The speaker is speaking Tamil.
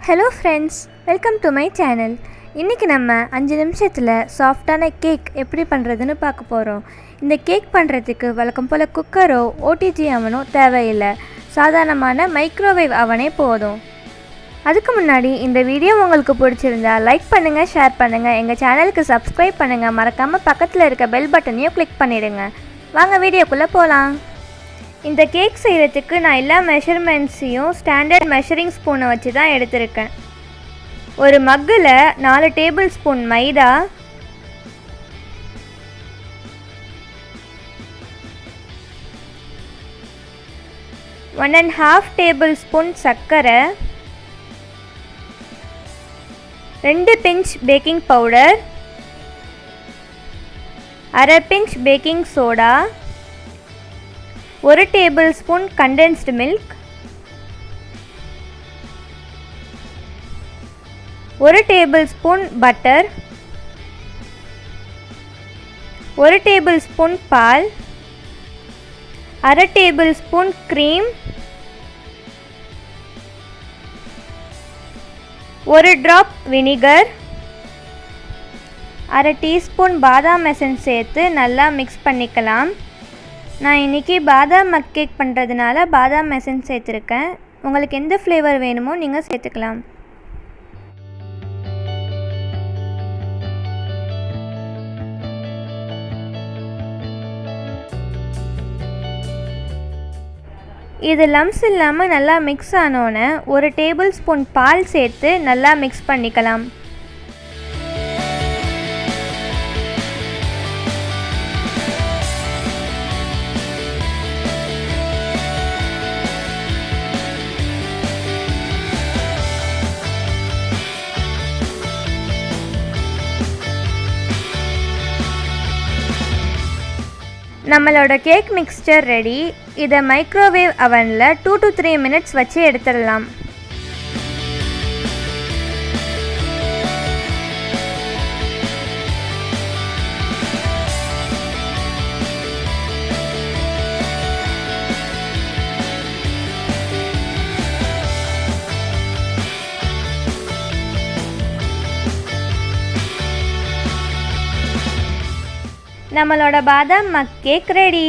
Hello friends, welcome to my channel. இன்றைக்கி நம்ம 5 நிமிஷத்தில் சாஃப்டான கேக் எப்படி பண்ணுறதுன்னு பார்க்க போகிறோம். இந்த கேக் பண்ணுறதுக்கு வழக்கம் போல் குக்கரோ ஓடிஜி அவனோ தேவையில்லை. சாதாரணமான மைக்ரோவேவ் அவனே போதும். அதுக்கு முன்னாடி இந்த வீடியோ உங்களுக்கு பிடிச்சிருந்தா லைக் பண்ணுங்கள், ஷேர் பண்ணுங்கள், எங்கள் சேனலுக்கு சப்ஸ்கிரைப் பண்ணுங்கள், மறக்காமல் பக்கத்தில் இருக்க பெல் பட்டனையும் கிளிக் பண்ணிவிடுங்க. வாங்க வீடியோக்குள்ளே போகலாம். இந்த கேக் செய்கிறதுக்கு நான் எல்லா மெஷர்மெண்ட்ஸையும் ஸ்டாண்டர்ட் மெஷரிங் ஸ்பூனை வச்சு தான் எடுத்திருக்கேன். ஒரு மக்கில் 4 tablespoon maida, 1½ tablespoon சர்க்கரை, 2 pinch baking powder, 1/2 pinch baking soda, 1 tablespoon condensed milk, 1 tablespoon butter, 1 tablespoon பால், 1/2 tablespoon cream, 1 drop vinegar, 1/2 teaspoon பாதாம் எசன்ஸ் சேர்த்து நல்லா மிக்ஸ் பண்ணிக்கலாம். நான் இன்றைக்கி பாதாம் மக் கேக் பண்ணுறதுனால பாதாம் எசன்ஸ் சேர்த்துருக்கேன். உங்களுக்கு எந்த ஃப்ளேவர் வேணுமோ நீங்கள் சேர்த்துக்கலாம். இது லம்ஸ் இல்லாமல் நல்லா மிக்ஸ் ஆனோன்னே 1 டேபிள் ஸ்பூன் பால் சேர்த்து நல்லா மிக்ஸ் பண்ணிக்கலாம். நம்மளோட கேக் மிக்ஸ்சர் ரெடி. இதை மைக்ரோவேவ் அவனில் 2 to 3 minutes வச்சு எடுத்துடலாம். நம்மளோட பாதாம் மக் கேக் ரெடி.